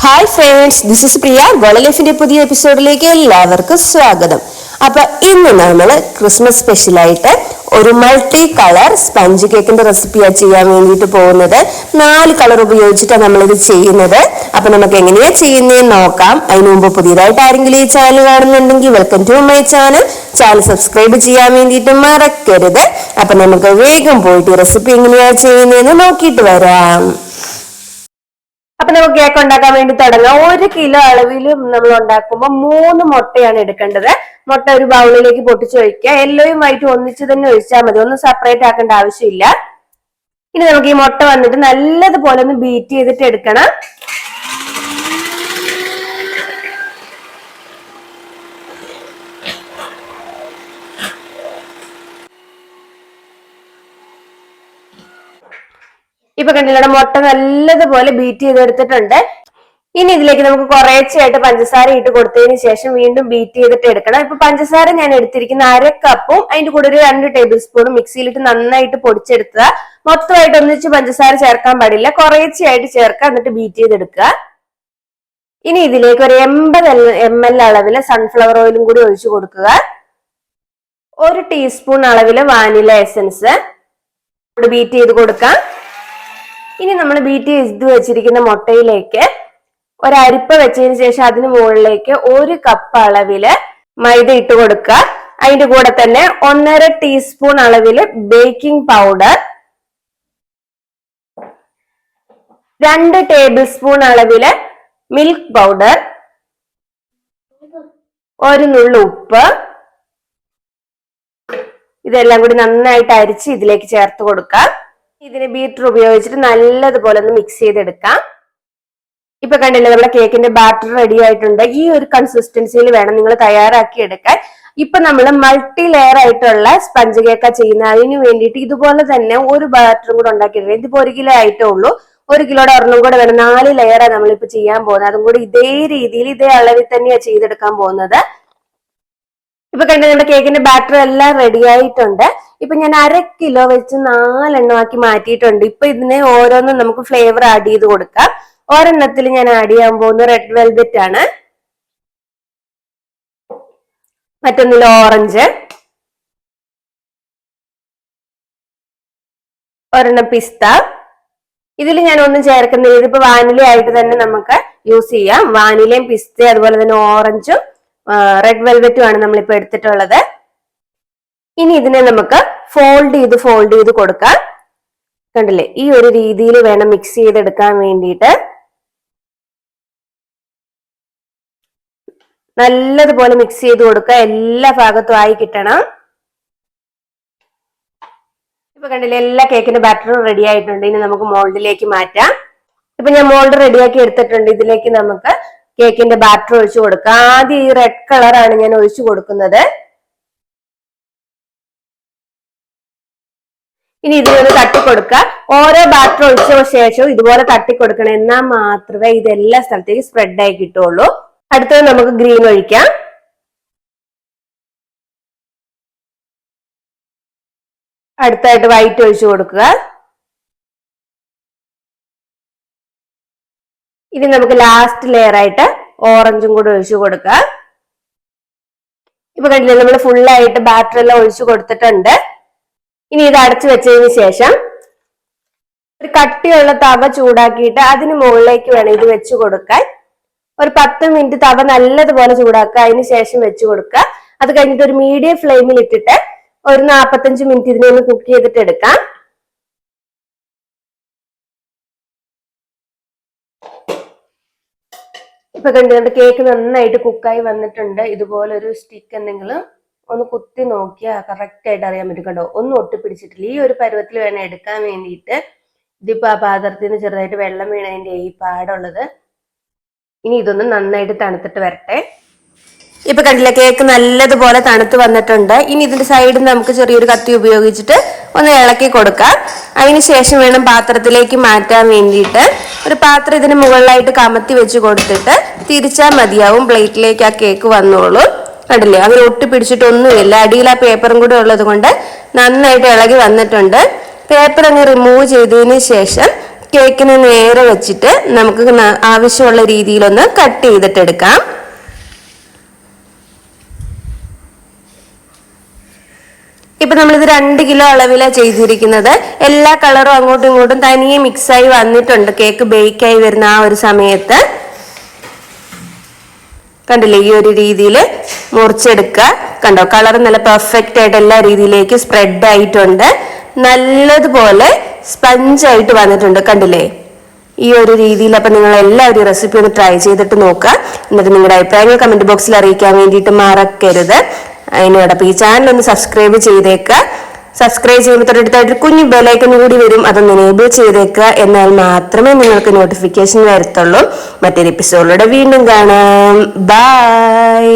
Hi friends, this is പ്രിയ. ഗോളലൈഫിന്റെ പുതിയ എപ്പിസോഡിലേക്ക് എല്ലാവർക്കും സ്വാഗതം. അപ്പൊ ഇന്ന് നമ്മൾ ക്രിസ്മസ് സ്പെഷ്യലായിട്ട് ഒരു മൾട്ടി കളർ സ്പഞ്ച് കേക്കിന്റെ റെസിപ്പിയാണ് ചെയ്യാൻ വേണ്ടിയിട്ട് പോകുന്നത്. 4 കളർ ഉപയോഗിച്ചിട്ടാണ് നമ്മളിത് ചെയ്യുന്നത്. അപ്പൊ നമുക്ക് എങ്ങനെയാ ചെയ്യുന്നതെന്ന് നോക്കാം. അതിനു മുമ്പ് പുതിയതായിട്ട് ആരെങ്കിലും ഈ ചാനൽ കാണുന്നുണ്ടെങ്കിൽ welcome to my channel. Channel subscribe ചെയ്യാൻ വേണ്ടിയിട്ട് മറക്കരുത്. അപ്പൊ നമുക്ക് വേഗം പോയിട്ട് ഈ റെസിപ്പി എങ്ങനെയാ ചെയ്യുന്നതെന്ന് നോക്കിയിട്ട് വരാം. അപ്പൊ നമുക്ക് കേക്ക് ഉണ്ടാക്കാൻ വേണ്ടി തുടങ്ങാം. 1 കിലോ അളവിൽ നമ്മൾ ഉണ്ടാക്കുമ്പോൾ 3 മുട്ടയാണ് എടുക്കേണ്ടത്. മുട്ട ഒരു ബൗളിലേക്ക് പൊട്ടിച്ച് ഒഴിക്കുക. യെല്ലോയും വൈറ്റും ഒന്നിച്ച് തന്നെ ഒഴിച്ചാൽ മതി, ഒന്നും സെപ്പറേറ്റ് ആക്കേണ്ട ആവശ്യമില്ല. ഇനി നമുക്ക് ഈ മുട്ട വന്നിട്ട് നല്ലതുപോലെ ഒന്ന് ബീറ്റ് ചെയ്തിട്ട് എടുക്കണം. ഇപ്പൊ കണ്ടില്ലേ, മുട്ട നല്ലതുപോലെ ബീറ്റ് ചെയ്തെടുത്തിട്ടുണ്ട്. ഇനി ഇതിലേക്ക് നമുക്ക് കുറേശ്ശെയായിട്ട് പഞ്ചസാര ഇട്ട് കൊടുത്തതിന് ശേഷം വീണ്ടും ബീറ്റ് ചെയ്തിട്ട് എടുക്കണം. ഇപ്പൊ പഞ്ചസാര ഞാൻ എടുത്തിരിക്കുന്ന 1/2 കപ്പും അതിന്റെ കൂടെ ഒരു 2 ടേബിൾ സ്പൂണും മിക്സിയിലിട്ട് നന്നായിട്ട് പൊടിച്ചെടുക്കുക. മൊത്തമായിട്ട് ഒന്നിച്ച് പഞ്ചസാര ചേർക്കാൻ പാടില്ല, കുറേശ്ശെയായിട്ട് ചേർക്കുക, എന്നിട്ട് ബീറ്റ് ചെയ്തെടുക്കുക. ഇനി ഇതിലേക്ക് ഒരു 80 ml അളവില് സൺഫ്ലവർ ഓയിലും കൂടി ഒഴിച്ചു കൊടുക്കുക. 1 ടീസ്പൂൺ അളവില് വാനില എസൻസ് ബീറ്റ് ചെയ്ത് കൊടുക്കാം. ഇനി നമ്മൾ ബീറ്റ് ചെയ്ത് വെച്ചിരിക്കുന്ന മുട്ടയിലേക്ക് ഒരു അരിപ്പ വെച്ചതിന് ശേഷം അതിന് മുകളിലേക്ക് 1 കപ്പ് അളവില് മൈദ ഇട്ട് കൊടുക്കുക. അതിന്റെ കൂടെ തന്നെ 1.5 ടീസ്പൂൺ അളവില് ബേക്കിംഗ് പൗഡർ, 2 ടേബിൾ സ്പൂൺ അളവില് മിൽക്ക് പൗഡർ, 1 നുള്ളു ഉപ്പ്, ഇതെല്ലാം കൂടി നന്നായിട്ട് അരിച്ച് ഇതിലേക്ക് ചേർത്ത് കൊടുക്കാം. ഇതിനെ ബീറ്റർ ഉപയോഗിച്ചിട്ട് നല്ലതുപോലെ ഒന്ന് മിക്സ് ചെയ്തെടുക്കാം. ഇപ്പൊ കണ്ടില്ലേ, നമ്മുടെ കേക്കിന്റെ ബാറ്റർ റെഡി ആയിട്ടുണ്ട്. ഈ ഒരു കൺസിസ്റ്റൻസിയിൽ വേണം നിങ്ങൾ തയ്യാറാക്കി എടുക്കാൻ. ഇപ്പൊ നമ്മൾ മൾട്ടി ലെയർ ആയിട്ടുള്ള സ്പഞ്ച് കേക്കാ ചെയ്യുന്ന. അതിന് വേണ്ടിയിട്ട് ഇതുപോലെ തന്നെ ഒരു ബാറ്ററും കൂടെ ഉണ്ടാക്കിയിട്ടുണ്ട്. ഇതിപ്പോ 1 കിലോ ആയിട്ടേ ഉള്ളൂ. 1 കിലോയുടെ ഒരെണ്ണം കൂടെ വേണം. 4 ലെയറാണ് നമ്മളിപ്പോ ചെയ്യാൻ പോകുന്നത്. അതും കൂടി ഇതേ രീതിയിൽ ഇതേ അളവിൽ തന്നെയാണ് ചെയ്തെടുക്കാൻ പോകുന്നത്. ഇപ്പൊ കണ്ടു, നമ്മുടെ കേക്കിന്റെ ബാറ്റർ എല്ലാം റെഡി ആയിട്ടുണ്ട്. ഇപ്പൊ ഞാൻ 1/2 കിലോ വെച്ച് 4 എണ്ണം ആക്കി മാറ്റിയിട്ടുണ്ട്. ഇപ്പൊ ഇതിനെ ഓരോന്നും നമുക്ക് ഫ്ലേവർ ആഡ് ചെയ്ത് കൊടുക്കാം. ഒരെണ്ണത്തിൽ ഞാൻ ആഡ് ചെയ്യാൻ പോകുന്നത് റെഡ് വെൽവെറ്റ് ആണ്, മറ്റൊന്നിൽ ഓറഞ്ച്, ഒരെണ്ണം പിസ്ത. ഇതിൽ ഞാൻ ഒന്നും ചേർക്കുന്നില്ല, ഇതിപ്പോ വാനില ആയിട്ട് തന്നെ നമുക്ക് യൂസ് ചെയ്യാം. വാനിലയും പിസ്തയും അതുപോലെ തന്നെ ഓറഞ്ചും റെഡ് വെൽവെറ്റും ആണ് നമ്മളിപ്പോ എടുത്തിട്ടുള്ളത്. ഇനി ഇതിനെ നമുക്ക് ഫോൾഡ് ചെയ്ത് കൊടുക്കാം. കണ്ടില്ലേ, ഈ ഒരു രീതിയിൽ വേണം മിക്സ് ചെയ്തെടുക്കാൻ വേണ്ടിയിട്ട്. നല്ലതുപോലെ മിക്സ് ചെയ്ത് കൊടുക്കുക, എല്ലാ ഭാഗത്തും ആയി കിട്ടണം. ഇപ്പൊ കണ്ടില്ലേ, എല്ലാ കേക്കിന്റെ ബാറ്ററും റെഡി ആയിട്ടുണ്ട്. ഇനി നമുക്ക് മോൾഡിലേക്ക് മാറ്റാം. ഇപ്പൊ ഞാൻ മോൾഡ് റെഡിയാക്കി എടുത്തിട്ടുണ്ട്. ഇതിലേക്ക് നമുക്ക് കേക്കിന്റെ ബാറ്റർ ഒഴിച്ചു കൊടുക്കാം. ആദ്യം ഈ റെഡ് കളറാണ് ഞാൻ ഒഴിച്ചു കൊടുക്കുന്നത്. ഇനി ഇതിനൊന്ന് തട്ടിക്കൊടുക്കുക. ഓരോ ബാറ്റർ ഒഴിച്ച ശേഷവും ഇതുപോലെ തട്ടിക്കൊടുക്കണം, എന്നാൽ മാത്രമേ ഇതെല്ലാ സ്ഥലത്തേക്ക് സ്പ്രെഡ് ആയി കിട്ടുള്ളൂ. അടുത്തത് നമുക്ക് ഗ്രീൻ ഒഴിക്കാം. അടുത്തായിട്ട് വൈറ്റ് ഒഴിച്ചു കൊടുക്കുക. ഇനി നമുക്ക് ലാസ്റ്റ് ലെയർ ആയിട്ട് ഓറഞ്ചും കൂടെ ഒഴിച്ചു കൊടുക്കുക. ഇപ്പൊ കണ്ടില്ലേ, നമ്മൾ ഫുള്ളായിട്ട് ബാറ്റർ എല്ലാം ഒഴിച്ചു കൊടുത്തിട്ടുണ്ട്. ഇനി ഇത് അടച്ചു വെച്ചതിന് ശേഷം ഒരു കട്ടിയുള്ള തവ ചൂടാക്കിയിട്ട് അതിന് മുകളിലേക്ക് വേണം ഇത് വെച്ചു കൊടുക്കാൻ. ഒരു 10 മിനിറ്റ് തവ നല്ലതുപോലെ ചൂടാക്കുക, അതിന് ശേഷം വെച്ചു കൊടുക്കുക. അത് കഴിഞ്ഞിട്ട് ഒരു മീഡിയം ഫ്ലെയിമിൽ ഇട്ടിട്ട് ഒരു 45 മിനിറ്റ് ഇതിനെ ഒന്ന് കുക്ക് ചെയ്തിട്ട് എടുക്കാം. ഇപ്പൊ കണ്ടുകൊണ്ട് കേക്ക് നന്നായിട്ട് കുക്കായി വന്നിട്ടുണ്ട്. ഇതുപോലെ ഒരു സ്റ്റിക്ക് എന്തെങ്കിലും ഒന്ന് കുത്തി നോക്കിയാൽ കറക്റ്റ് ആയിട്ട് അറിയാൻ പറ്റും. കണ്ടോ, ഒന്നും ഒട്ടിപ്പിടിച്ചിട്ടില്ല. ഈ ഒരു പരുവത്തിൽ വേണം എടുക്കാൻ വേണ്ടിയിട്ട്. ഇതിപ്പോ ആ പാത്രത്തിൽ നിന്ന് ചെറുതായിട്ട് വെള്ളം വീണതിന്റെ ഈ പാടുള്ളത്. ഇനി ഇതൊന്ന് നന്നായിട്ട് തണുത്തിട്ട് വരട്ടെ. ഇപ്പൊ കണ്ടില്ല, കേക്ക് നല്ലതുപോലെ തണുത്ത് വന്നിട്ടുണ്ട്. ഇനി ഇതിന്റെ സൈഡിൽ നമുക്ക് ചെറിയൊരു കത്തി ഉപയോഗിച്ചിട്ട് ഒന്ന് ഇളക്കി കൊടുക്കാം. അതിന് ശേഷം വേണം പാത്രത്തിലേക്ക് മാറ്റാൻ വേണ്ടിയിട്ട്. ഒരു പാത്രം ഇതിന് മുകളിലായിട്ട് കമത്തി വെച്ച് കൊടുത്തിട്ട് തിരിച്ചാൽ മതിയാവും. പ്ലേറ്റിലേക്ക് ആ കേക്ക് വന്നോളൂ. കണ്ടില്ലേ, അങ്ങനെ ഒട്ടിപ്പിടിച്ചിട്ടൊന്നുമില്ല. അടിയിൽ ആ പേപ്പറും കൂടെ ഉള്ളത് കൊണ്ട് നന്നായിട്ട് ഇളകി വന്നിട്ടുണ്ട്. പേപ്പർ അങ്ങ് റിമൂവ് ചെയ്തതിന് ശേഷം കേക്കിന് നേരെ വെച്ചിട്ട് നമുക്ക് ആവശ്യമുള്ള രീതിയിലൊന്ന് കട്ട് ചെയ്തിട്ടെടുക്കാം. ഇപ്പൊ നമ്മളിത് 2 കിലോ അളവിലാണ് ചെയ്തിരിക്കുന്നത്. എല്ലാ കളറും അങ്ങോട്ടും ഇങ്ങോട്ടും തനിയെ മിക്സായി വന്നിട്ടുണ്ട് കേക്ക് ബേക്കായി വരുന്ന ആ ഒരു സമയത്ത്. കണ്ടില്ലേ, ഈ ഒരു രീതിയിൽ മുറിച്ചെടുക്കുക. കണ്ടോ, കളർ നല്ല പെർഫെക്റ്റ് ആയിട്ട് എല്ലാ രീതിയിലേക്കും സ്പ്രെഡ് ആയിട്ടുണ്ട്. നല്ലതുപോലെ സ്പഞ്ചായിട്ട് വന്നിട്ടുണ്ട്. കണ്ടില്ലേ, ഈ ഒരു രീതിയിൽ. അപ്പൊ നിങ്ങൾ എല്ലാവരും റെസിപ്പി ഒന്ന് ട്രൈ ചെയ്തിട്ട് നോക്കുക. എന്നിട്ട് നിങ്ങളുടെ അഭിപ്രായങ്ങൾ കമന്റ് ബോക്സിൽ അറിയിക്കാൻ വേണ്ടിയിട്ട് മറക്കരുത്. അതിനോടൊപ്പം ഈ ചാനൽ ഒന്ന് സബ്സ്ക്രൈബ് ചെയ്തേക്കുക. സബ്സ്ക്രൈബ് ചെയ്യുമ്പോൾ തൊട്ടടുത്തായിട്ട് കുഞ്ഞു ബെലൈക്കൺ കൂടി വരും, അതൊന്ന് എനേബിൾ ചെയ്തേക്കുക. എന്നാൽ മാത്രമേ നിങ്ങൾക്ക് നോട്ടിഫിക്കേഷൻ വരത്തുള്ളൂ. മറ്റൊരു എപ്പിസോഡിലൂടെ വീണ്ടും കാണാം. ബൈ.